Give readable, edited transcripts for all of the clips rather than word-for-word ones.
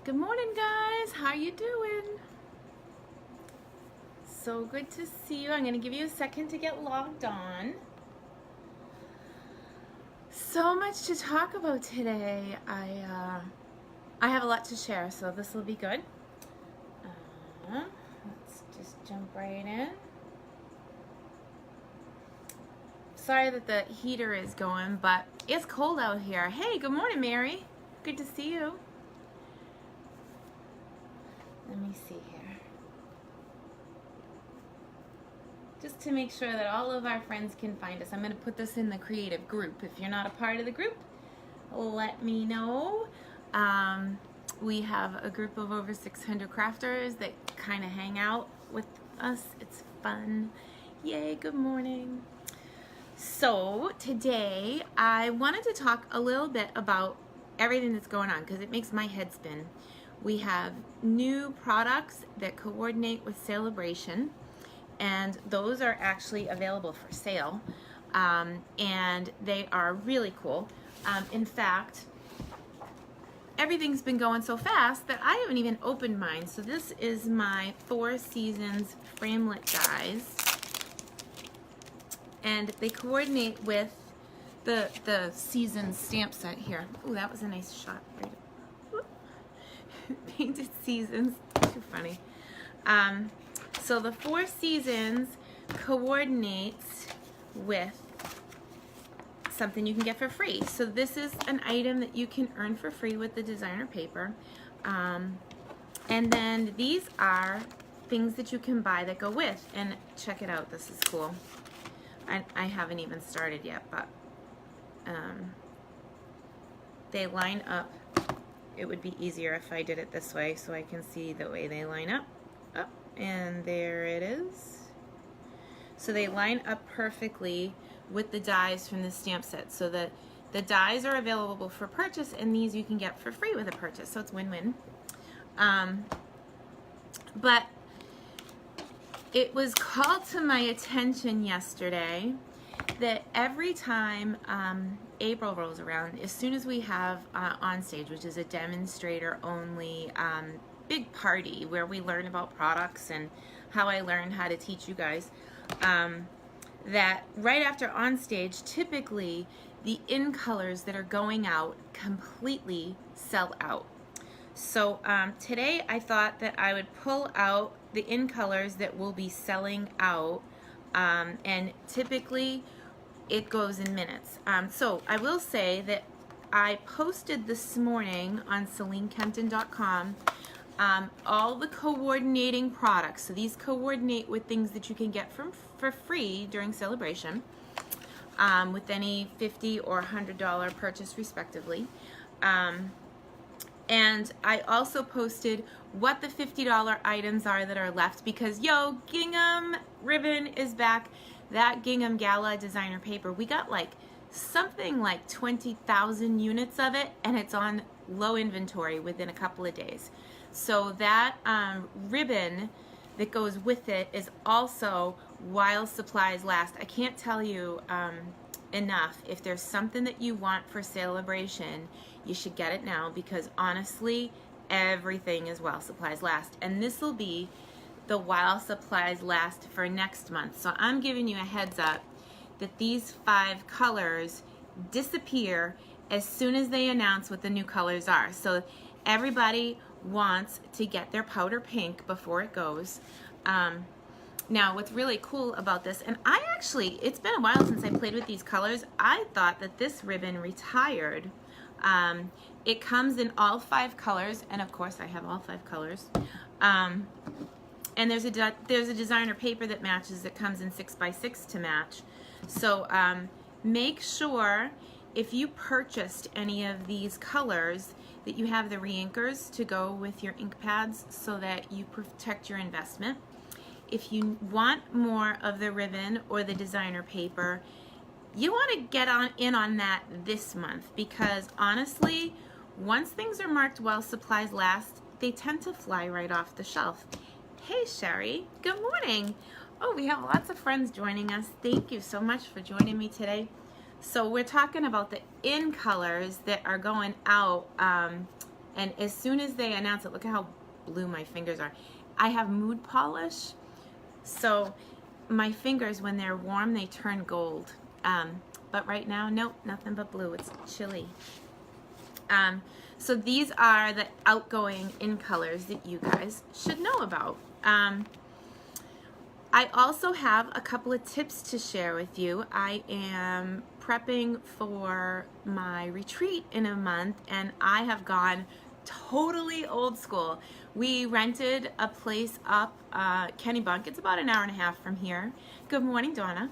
Good morning, guys. How you doing? So good to see you. I'm going to give you a second to get logged on. So much to talk about today. I have a lot to share, so this will be good. Let's just jump right in. Sorry that the heater is going, but it's cold out here. Hey, good morning, Mary. Good to see you. Let me see here. Just to make sure that all of our friends can find us, I'm going to put this in the creative group. If you're not a part of the group, let me know. We have a group of over 600 crafters that kind of hang out with us. It's fun. Yay, good morning. So today I wanted to talk a little bit about everything that's going on because it makes my head spin. We have new products that coordinate with Celebration, and those are actually available for sale, and they are really cool. In fact, everything's been going so fast that I haven't even opened mine. So this is my 4 Seasons framelit dies, and they coordinate with the Seasons stamp set here. Ooh, that was a nice shot. Right. Painted Seasons, too funny. So the 4 Seasons coordinates with something you can get for free. So this is an item that you can earn for free with the designer paper. And then these are things that you can buy that go with. And check it out, this is cool. I haven't even started yet, but they line up. It would be easier if I did it this way so I can see the way they line up. Up, and there it is. So they line up perfectly with the dies from the stamp set. So the dies are available for purchase, and these you can get for free with a purchase. So it's win-win. But it was called to my attention yesterday that every time April rolls around, as soon as we have On Stage, which is a demonstrator only big party where we learn about products and how I learned how to teach you guys, that right after On Stage, typically the in colors that are going out completely sell out. So today I thought that I would pull out the in colors that will be selling out, and typically it goes in minutes. So I will say that I posted this morning on SeleneKempton.com all the coordinating products. So these coordinate with things that you can get for free during Celebration, with any $50 or $100 purchase respectively. And I also posted what the $50 items are that are left, because yo, gingham ribbon is back. That gingham gala designer paper, we got like something like 20,000 units of it, and it's on low inventory within a couple of days. So that ribbon that goes with it is also while supplies last. I can't tell you enough. If there's something that you want for Celebration, you should get it now, because honestly, everything is while supplies last. And this will be the while supplies last for next month. So I'm giving you a heads up that these 5 colors disappear as soon as they announce what the new colors are. So everybody wants to get their powder pink before it goes. Now what's really cool about this, and it's been a while since I played with these colors. I thought that this ribbon retired. It comes in all 5 colors, and of course I have all 5 colors. And there's a designer paper that matches, that comes in 6x6 to match. So make sure if you purchased any of these colors that you have the reinkers to go with your ink pads so that you protect your investment. If you want more of the ribbon or the designer paper, you want to get in on that this month, because honestly, once things are marked while supplies last, they tend to fly right off the shelf. Hey Sherry, good morning. Oh, we have lots of friends joining us. Thank you so much for joining me today. So we're talking about the in colors that are going out And as soon as they announce it, look at how blue my fingers are. I have mood polish, so my fingers, when they're warm, they turn gold. But right now, nope, nothing but blue. It's chilly. So these are the outgoing in colors that you guys should know about. I also have a couple of tips to share with you. I am prepping for my retreat in a month, and I have gone totally old school. We rented a place up Kennebunk. It's about an hour and a half from here. Good morning, Donna.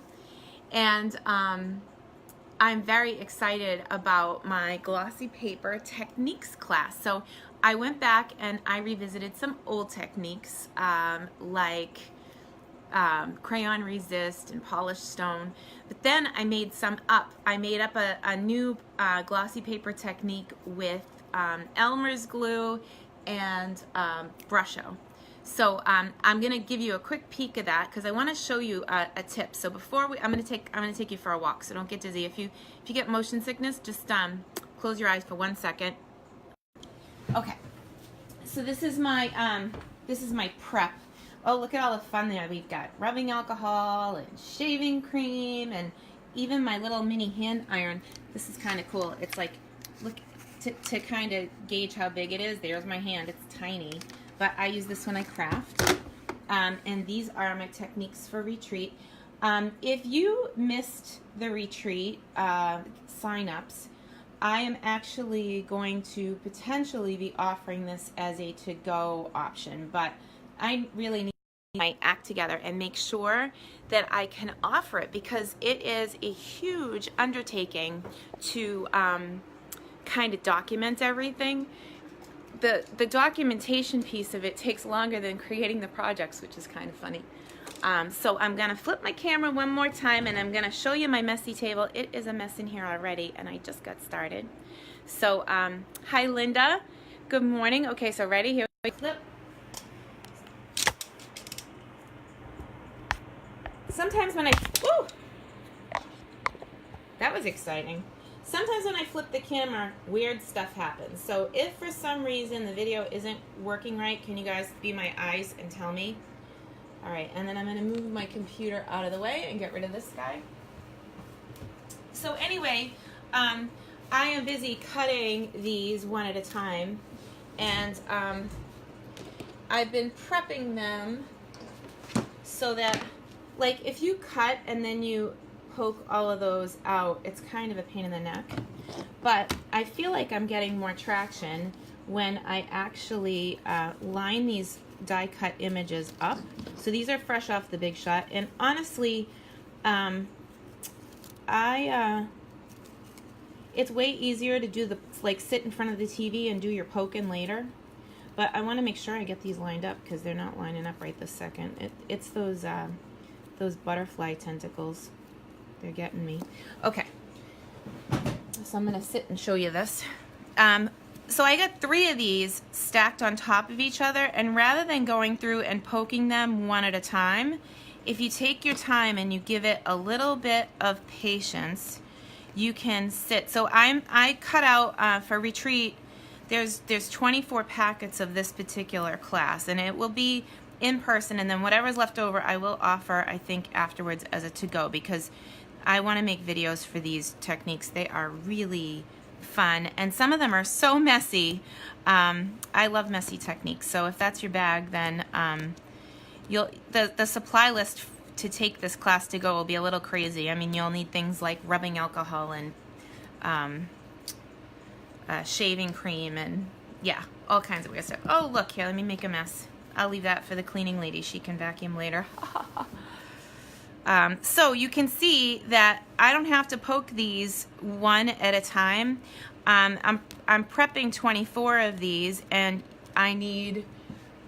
And I'm very excited about my glossy paper techniques class. So I went back and I revisited some old techniques like crayon resist and polished stone, but then I made some up. I made up a new glossy paper technique with Elmer's glue and Brusho. So I'm gonna give you a quick peek of that because I want to show you a tip. So before I'm gonna take you for a walk, so don't get dizzy. If you get motion sickness, just close your eyes for 1 second. Okay. So this is my prep. Oh, look at all the fun there. We've got rubbing alcohol and shaving cream and even my little mini hand iron. This is kind of cool. It's like, look, to kind of gauge how big it is. There's my hand. It's tiny. But I use this when I craft. And these are my techniques for retreat. If you missed the retreat sign-ups, I am actually going to potentially be offering this as a to-go option. But I really need my act together and make sure that I can offer it because it is a huge undertaking to kind of document everything. The documentation piece of it takes longer than creating the projects, which is kind of funny. So I'm gonna flip my camera one more time and I'm gonna show you my messy table. It is a mess in here already and I just got started. So hi Linda, good morning. Okay, so ready, here we flip. Sometimes when woo! That was exciting. Sometimes when I flip the camera, weird stuff happens. So if for some reason the video isn't working right, can you guys be my eyes and tell me? All right, and then I'm gonna move my computer out of the way and get rid of this guy. So anyway, I am busy cutting these one at a time, and I've been prepping them so that, like, if you cut and then you poke all of those out, it's kind of a pain in the neck. But I feel like I'm getting more traction when I actually line these die cut images up. So these are fresh off the Big Shot, and honestly, it's way easier to do sit in front of the TV and do your poking later. But I want to make sure I get these lined up because they're not lining up right this second. It's those butterfly tentacles. They're getting me. Okay, so I'm gonna sit and show you this. So I got 3 of these stacked on top of each other, and rather than going through and poking them one at a time, if you take your time and you give it a little bit of patience, you can sit. So I cut out for retreat. There's 24 packets of this particular class, and it will be in person, and then whatever's left over I will offer, I think, afterwards as a to-go, because I want to make videos for these techniques. They are really fun, and some of them are so messy. I love messy techniques, so if that's your bag, then the supply list to take this class to go will be a little crazy. I mean, you'll need things like rubbing alcohol and shaving cream and, yeah, all kinds of weird stuff. Oh, look, here, let me make a mess. I'll leave that for the cleaning lady. She can vacuum later. So you can see that I don't have to poke these one at a time. I'm prepping 24 of these, and I need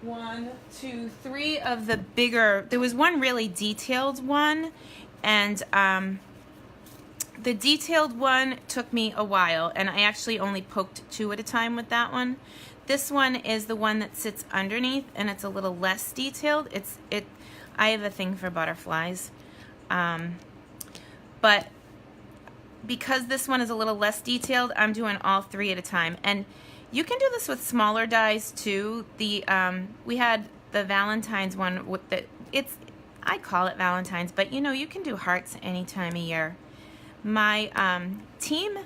1, 2, 3 of the bigger. There was one really detailed one, and the detailed one took me a while, and I actually only poked 2 at a time with that one. This one is the one that sits underneath, and it's a little less detailed. I have a thing for butterflies. But because this one is a little less detailed, I'm doing all 3 at a time. And You can do this with smaller dies too. The we had the Valentine's one with the, I call it Valentine's, but you know, you can do hearts any time of year. My team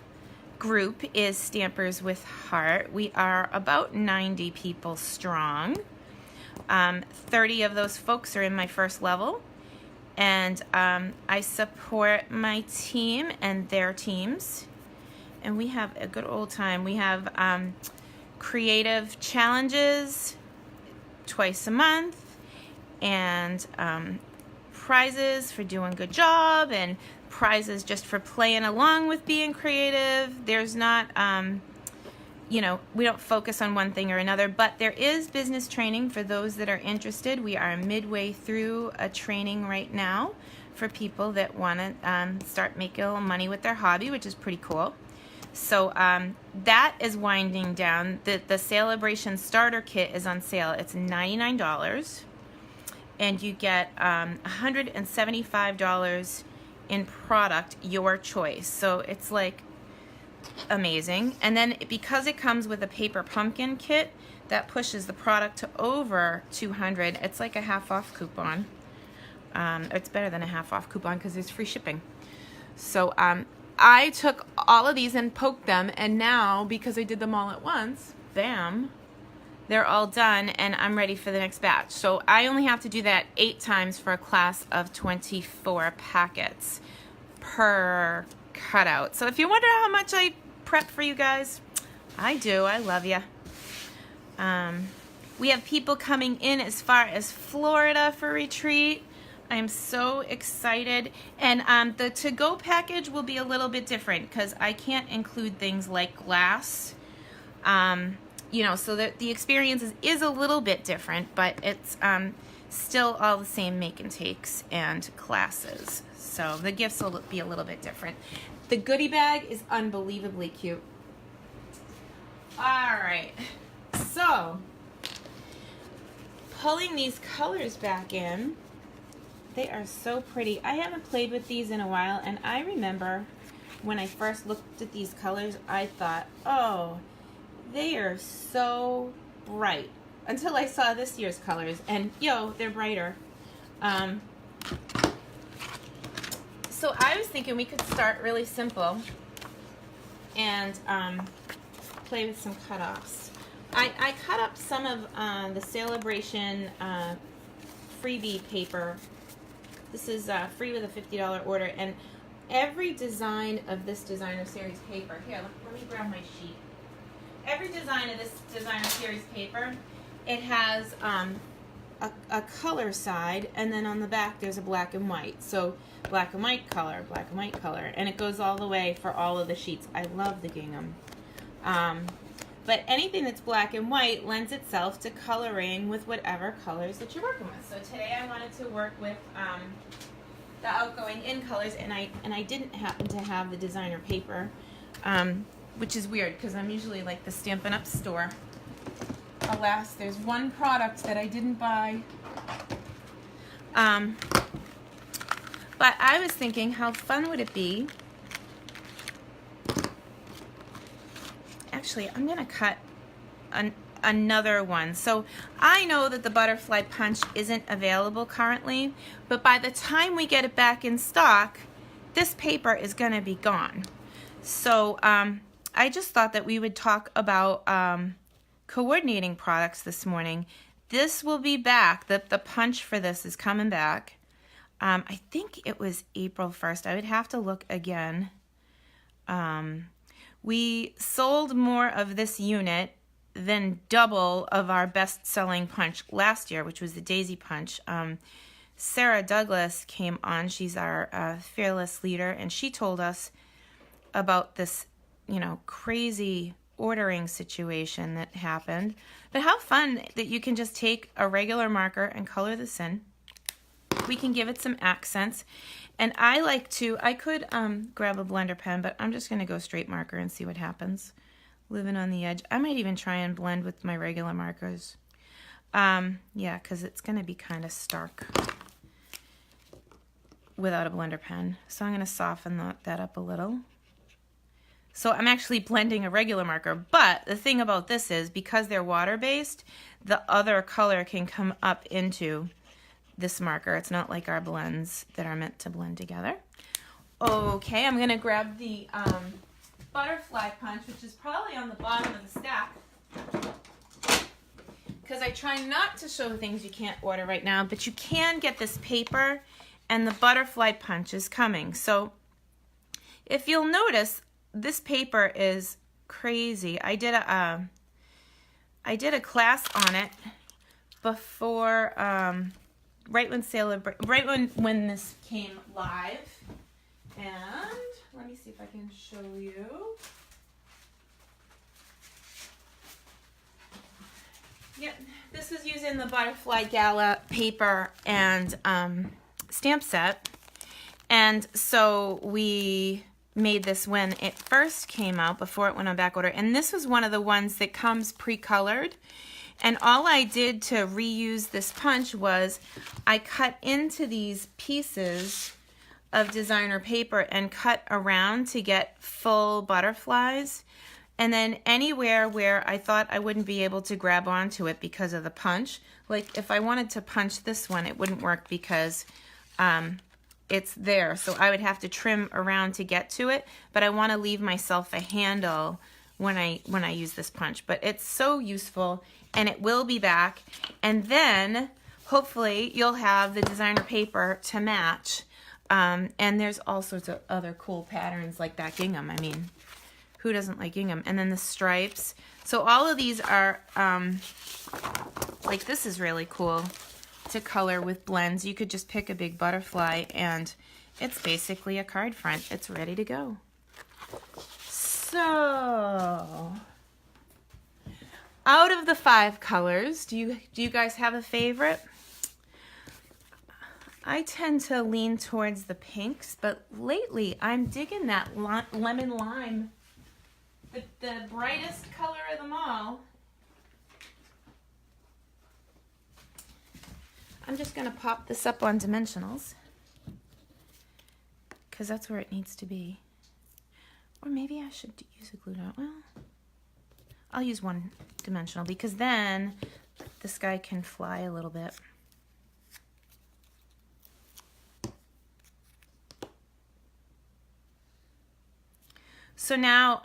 group is Stampers with Heart. We are about 90 people strong. 30 of those folks are in my first level, and I support my team and their teams, and we have a good old time. We have creative challenges twice a month, and prizes for doing a good job, and prizes just for playing along with being creative. There's not, you know, we don't focus on one thing or another, but there is business training for those that are interested. We are midway through a training right now for people that want to start making a little money with their hobby, which is pretty cool. So that is winding down. The Celebration Starter Kit is on sale. It's $99, and you get $175 in product, your choice. So it's like amazing. And then because it comes with a paper pumpkin kit, that pushes the product to over $200. It's like a half off coupon. It's better than a half off coupon because there's free shipping. So I took all of these and poked them, and now because I did them all at once, bam, they're all done, and I'm ready for the next batch. So I only have to do that 8 times for a class of 24 packets per cutout. So if you wonder how much I prep for you guys, I do. I love you. We have people coming in as far as Florida for retreat. I'm so excited. And the to-go package will be a little bit different because I can't include things like glass. You know, so that the experience is a little bit different, but it's still all the same make and takes and classes. So the gifts will be a little bit different. The goodie bag is unbelievably cute. All right, so pulling these colors back in, they are so pretty. I haven't played with these in a while, and I remember when I first looked at these colors, I thought, oh, they are so bright, until I saw this year's colors, and yo, they're brighter. So I was thinking we could start really simple and play with some cutoffs. I cut up some of the Celebration freebie paper. This is free with a $50 order, and every design of this designer series paper, here, let me grab my sheet. Every design of this designer series paper, it has a color side, and then on the back there's a black and white. So black and white color, and it goes all the way for all of the sheets. I love the gingham. But anything that's black and white lends itself to coloring with whatever colors that you're working with. So today I wanted to work with the outgoing in colors, and I didn't happen to have the designer paper, which is weird because I'm usually like the Stampin' Up store. Alas, there's one product that I didn't buy. But I was thinking, how fun would it be? Actually, I'm gonna cut another one. So I know that the butterfly punch isn't available currently, but by the time we get it back in stock, this paper is gonna be gone. So I just thought that we would talk about coordinating products this morning. This will be back. The punch for this is coming back. I think it was April 1st. I would have to look again. We sold more of this unit than double of our best-selling punch last year, which was the Daisy Punch. Sarah Douglas came on. She's our fearless leader, and she told us about this, you know, crazy ordering situation that happened. But how fun that you can just take a regular marker and color this in. We can give it some accents. And I like to, I could grab a blender pen, but I'm just going to go straight marker and see what happens. Living on the edge. I might even try and blend with my regular markers. Yeah, because it's going to be kind of stark without a blender pen. So I'm going to soften that up a little. So I'm actually blending a regular marker, but the thing about this is because they're water-based, the other color can come up into this marker. It's not like our blends that are meant to blend together. Okay, I'm gonna grab the butterfly punch, which is probably on the bottom of the stack, because I try not to show things you can't order right now, but you can get this paper, and the butterfly punch is coming. So if you'll notice, this paper is crazy. I did a class on it before, right when this came live. And let me see if I can show you. Yep, this was using the Butterfly Gala paper and stamp set. And so we made this when it first came out, before it went on back order. And this was one of the ones that comes pre-colored. And all I did to reuse this punch was I cut into these pieces of designer paper and cut around to get full butterflies. And then anywhere where I thought I wouldn't be able to grab onto it because of the punch, like if I wanted to punch this one, it wouldn't work because it's there. So I would have to trim around to get to it, but I want to leave myself a handle when I use this punch. But it's so useful, and it will be back. And then hopefully you'll have the designer paper to match. And there's all sorts of other cool patterns like that gingham. I mean, who doesn't like gingham? And then the stripes. So all of these are, like this is really cool to color with blends. You could just pick a big butterfly and it's basically a card front. It's ready to go. So, out of the 5 colors, do you guys have a favorite? I tend to lean towards the pinks, but lately I'm digging that lemon lime, the brightest color of them all. I'm just going to pop this up on dimensionals because that's where it needs to be. Or maybe I should use a glue dot. Well, I'll use 1 dimensional because then this guy can fly a little bit. So now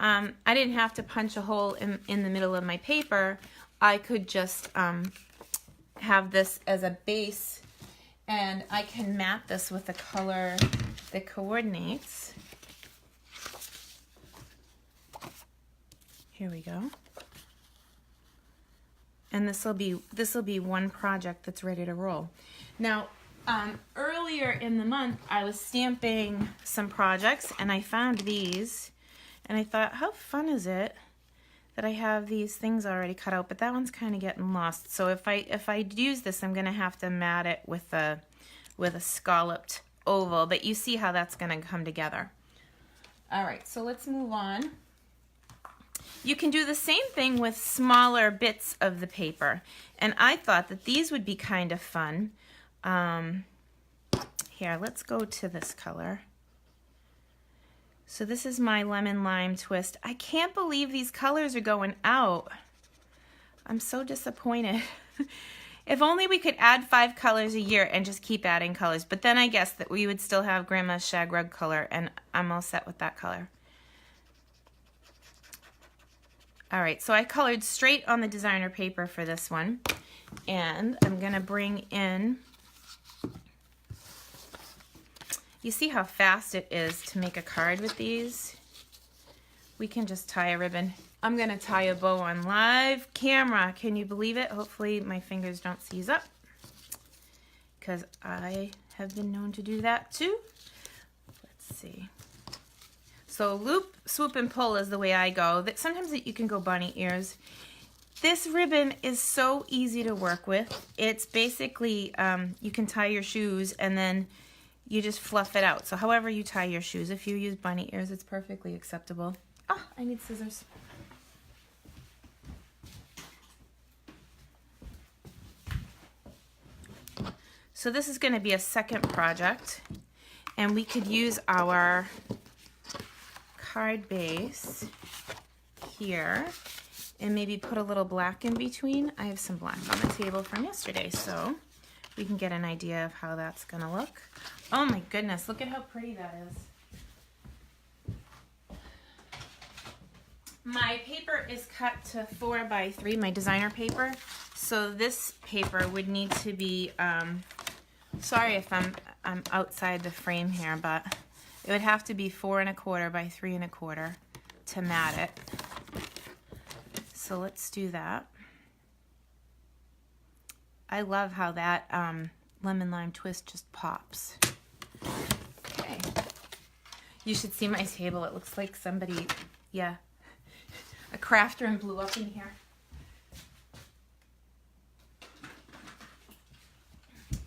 I didn't have to punch a hole in the middle of my paper. I could just have this as a base, and I can mat this with a color that coordinates. Here we go. And this will be one project that's ready to roll. Now, earlier in the month, I was stamping some projects, and I found these. And I thought, how fun is it that I have these things already cut out? But that one's kind of getting lost. So if I use this, I'm going to have to mat it with a scalloped oval. But you see how that's going to come together. All right, so let's move on. You can do the same thing with smaller bits of the paper. And I thought that these would be kind of fun. Here, let's go to this color. So this is my lemon lime twist. I can't believe these colors are going out. I'm so disappointed. If only we could add 5 colors a year and just keep adding colors. But then I guess that we would still have Grandma's shag rug color, and I'm all set with that color. All right, so I colored straight on the designer paper for this one. And I'm gonna bring in, you see how fast it is to make a card with these? We can just tie a ribbon. I'm gonna tie a bow on live camera. Can you believe it? Hopefully my fingers don't seize up, because I have been known to do that too. Let's see. So loop, swoop, and pull is the way I go. Sometimes you can go bunny ears. This ribbon is so easy to work with. It's basically, you can tie your shoes and then you just fluff it out. So however you tie your shoes, if you use bunny ears, it's perfectly acceptable. Oh, I need scissors. So this is going to be a second project, and we could use our card base here and maybe put a little black in between. I have some black on the table from yesterday, so we can get an idea of how that's gonna look. Oh my goodness, look at how pretty that is. My paper is cut to 4 by 3, my designer paper. So this paper would need to be, sorry if I'm outside the frame here, but it would have to be 4 1/4 by 3 1/4 to mat it. So let's do that. I love how that lemon lime twist just pops. Okay. You should see my table. It looks like somebody, yeah, a craft room blew up in here.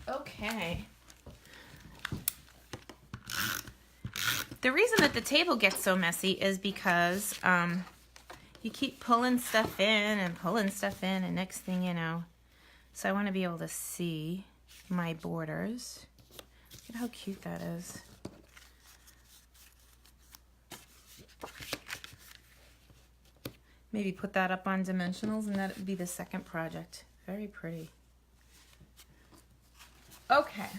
Okay. The reason that the table gets so messy is because you keep pulling stuff in and next thing you know. So I want to be able to see my borders. Look at how cute that is. Maybe put that up on dimensionals and that would be the second project. Very pretty. Okay.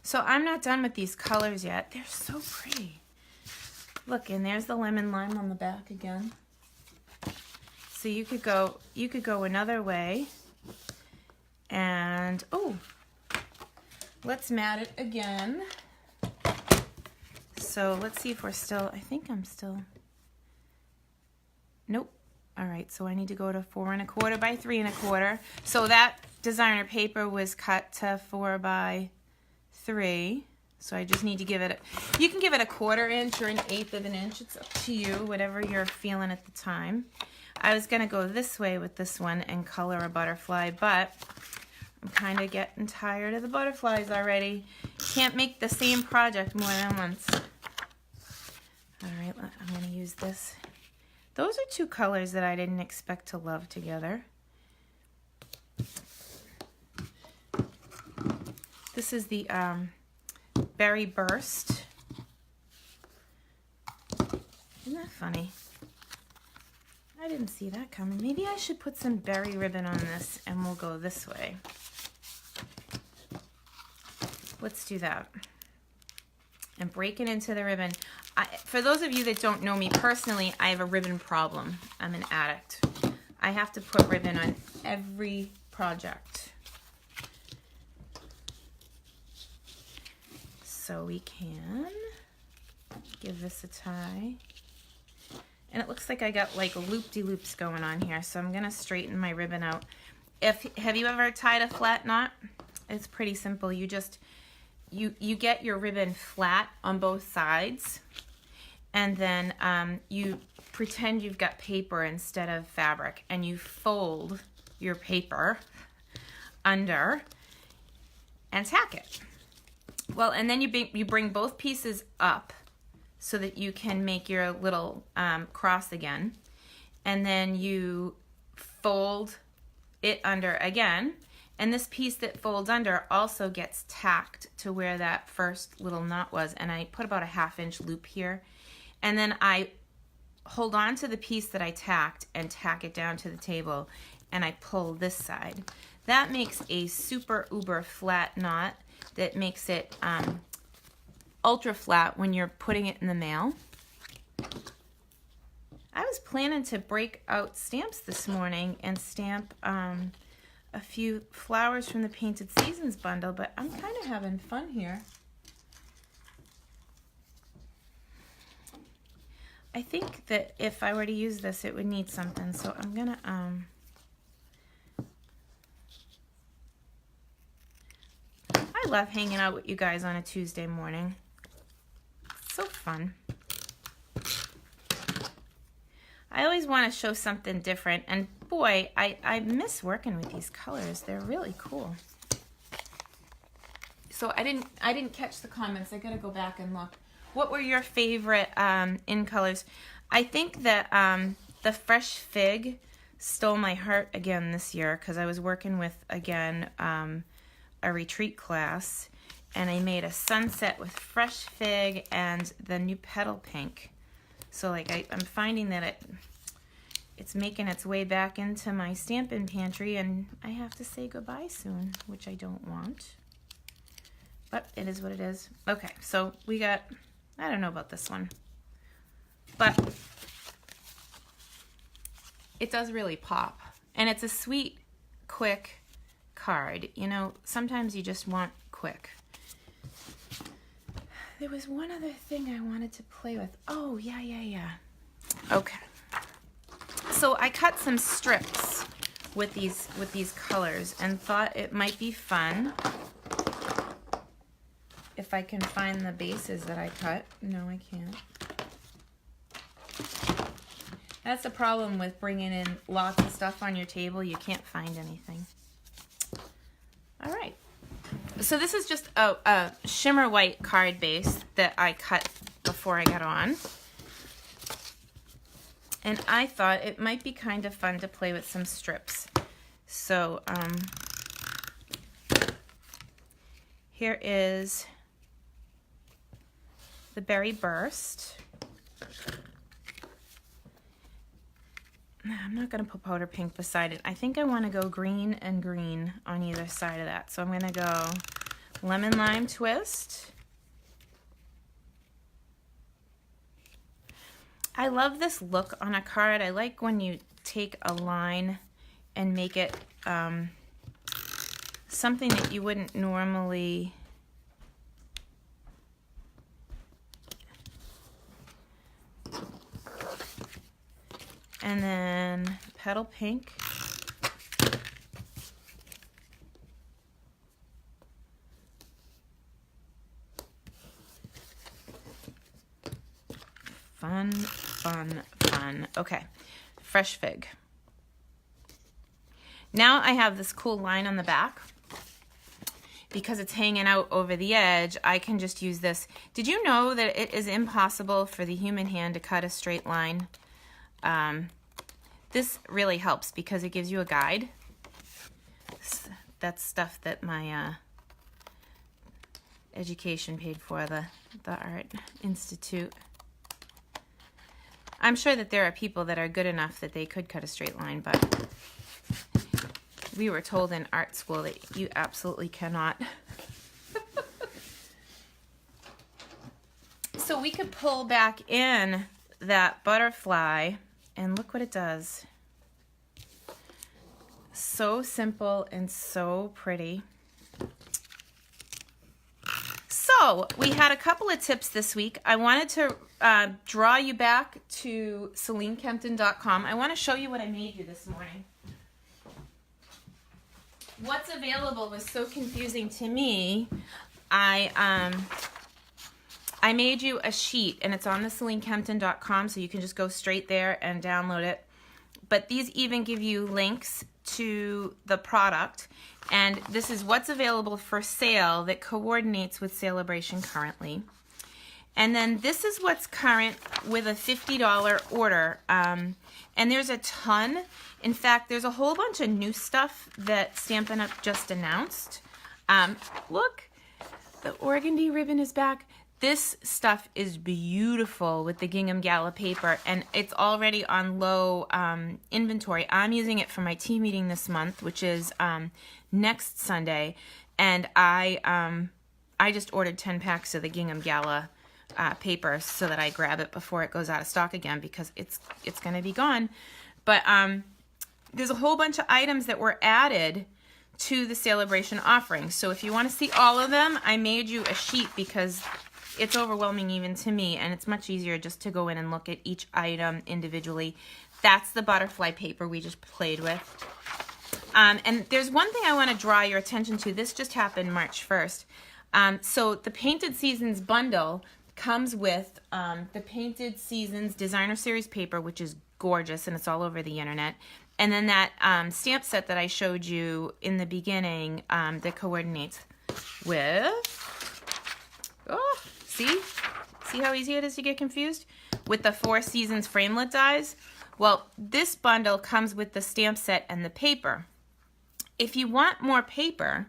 So I'm not done with these colors yet. They're so pretty. Look, and there's the lemon lime on the back again. So you could go another way. And oh, let's mat it again. So let's see if we're still, I think I'm still, nope. All right, so I need to go to 4 1/4 by 3 1/4. So that designer paper was cut to 4 by 3. So I just need to give it, you can give it a 1/4 inch or an 1/8 of an inch. It's up to you, whatever you're feeling at the time. I was gonna go this way with this one and color a butterfly, but I'm kind of getting tired of the butterflies already. Can't make the same project more than once. All right, I'm gonna use this. Those are two colors that I didn't expect to love together. This is the Berry Burst. Isn't that funny? I didn't see that coming. Maybe I should put some berry ribbon on this and we'll go this way. Let's do that. And break it into the ribbon. For those of you that don't know me personally, I have a ribbon problem. I'm an addict. I have to put ribbon on every project. So we can give this a tie. And it looks like I got like loop-de-loops going on here, so I'm gonna straighten my ribbon out. Have you ever tied a flat knot? It's pretty simple. You just, you get your ribbon flat on both sides, and then you pretend you've got paper instead of fabric, and you fold your paper under and tack it. Well, and then you bring both pieces up so that you can make your little cross again, and then you fold it under again, and this piece that folds under also gets tacked to where that first little knot was, and I put about a 1/2 inch loop here, and then I hold on to the piece that I tacked and tack it down to the table, and I pull this side. That makes a super uber flat knot that makes it ultra flat when you're putting it in the mail. I was planning to break out stamps this morning and stamp a few flowers from the Painted Seasons bundle, but I'm kind of having fun here. I think that if I were to use this, it would need something, so I'm gonna I love hanging out with you guys on a Tuesday morning. It's so fun. I always want to show something different, and boy, I miss working with these colors. They're really cool. So I didn't catch the comments. I gotta go back and look. What were your favorite in colors? I think that the Fresh Fig stole my heart again this year because I was working with, again, a retreat class, and I made a sunset with fresh fig and the new petal pink. So like I'm finding that it's making its way back into my Stampin' pantry, and I have to say goodbye soon, which I don't want. But it is what it is. Okay, so we got, I don't know about this one, but it does really pop. And it's a sweet, quick card. You know, sometimes you just want quick. There was one other thing I wanted to play with. Oh, yeah. Okay. So I cut some strips with these colors and thought it might be fun if I can find the bases that I cut. No, I can't. That's the problem with bringing in lots of stuff on your table. You can't find anything. All right. So this is just a shimmer white card base that I cut before I got on. And I thought it might be kind of fun to play with some strips. So here is the Berry Burst. I'm not going to put powder pink beside it. I think I want to go green and green on either side of that. So I'm going to go Lemon Lime Twist. I love this look on a card. I like when you take a line and make it something that you wouldn't normally... And then petal pink. Fun, fun, fun. Okay, fresh fig. Now I have this cool line on the back. Because it's hanging out over the edge, I can just use this. Did you know that it is impossible for the human hand to cut a straight line? This really helps because it gives you a guide. That's stuff that my education paid for, the Art Institute. I'm sure that there are people that are good enough that they could cut a straight line, but we were told in art school that you absolutely cannot. So we could pull back in that butterfly, and look what it does. So simple and so pretty. So we had a couple of tips this week. I wanted to draw you back to SeleneKempton.com. I want to show you what I made you this morning. What's available was so confusing to me. I made you a sheet, and it's on the SeleneKempton.com, so you can just go straight there and download it. But these even give you links to the product, and this is what's available for sale that coordinates with Celebration currently. And then this is what's current with a $50 order, and there's a ton. In fact, there's a whole bunch of new stuff that Stampin' Up just announced. Look, the organdy ribbon is back. This stuff is beautiful with the gingham gala paper, and it's already on low inventory. I'm using it for my tea meeting this month, which is next Sunday, and I just ordered 10 packs of the gingham gala paper so that I grab it before it goes out of stock again, because it's going to be gone. But there's a whole bunch of items that were added to the Celebration offering. So if you want to see all of them, I made you a sheet because it's overwhelming even to me, and it's much easier just to go in and look at each item individually. That's the butterfly paper we just played with. And there's one thing I want to draw your attention to. This just happened March 1st. So the Painted Seasons bundle comes with the Painted Seasons Designer Series paper, which is gorgeous, and it's all over the internet. And then that stamp set that I showed you in the beginning that coordinates with... Oh, see how easy it is to get confused? With the 4 Seasons framelit dies? Well, this bundle comes with the stamp set and the paper. If you want more paper,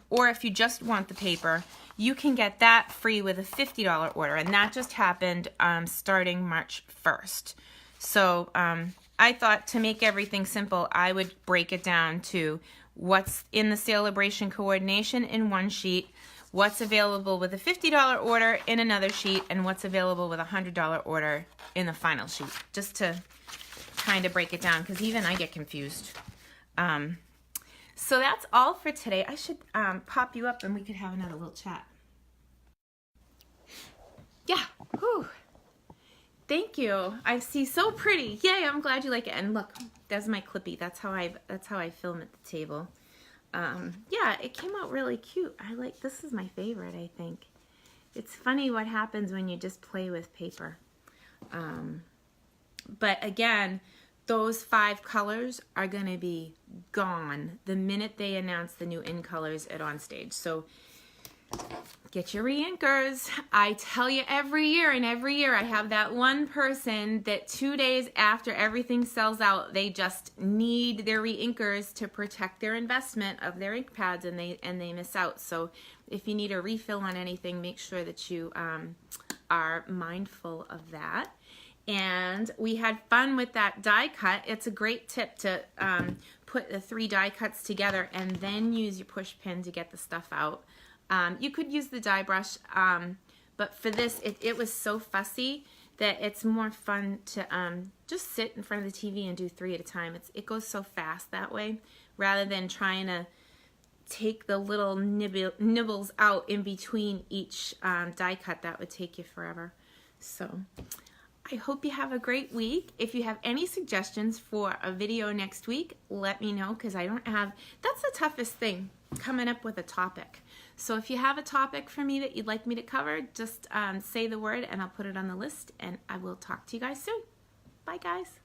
or if you just want the paper, you can get that free with a $50 order, and that just happened starting March 1st. So I thought to make everything simple, I would break it down to what's in the celebration coordination in one sheet, what's available with a $50 order in another sheet, and what's available with a $100 order in the final sheet, just to kind of break it down, because even I get confused. So that's all for today. I should pop you up and we could have another little chat. Yeah, whew. Thank you. I see, so pretty. Yay, I'm glad you like it. And look, that's my Clippy. That's how I film at the table. Yeah, it came out really cute. This is my favorite, I think. It's funny what happens when you just play with paper. But again, those 5 colors are going to be gone the minute they announce the new in colors at Onstage. So get your reinkers. I tell you every year I have that one person that 2 days after everything sells out, they just need their reinkers to protect their investment of their ink pads, and they miss out. So if you need a refill on anything, make sure that you are mindful of that. And we had fun with that die cut. It's a great tip to put the 3 die cuts together and then use your push pin to get the stuff out. You could use the die brush, but for this, it was so fussy that it's more fun to just sit in front of the TV and do 3 at a time. It goes so fast that way, rather than trying to take the little nibbles out in between each die cut. That would take you forever. So I hope you have a great week. If you have any suggestions for a video next week, let me know, because I don't have, that's the toughest thing, coming up with a topic. So if you have a topic for me that you'd like me to cover, just say the word and I'll put it on the list, and I will talk to you guys soon. Bye guys.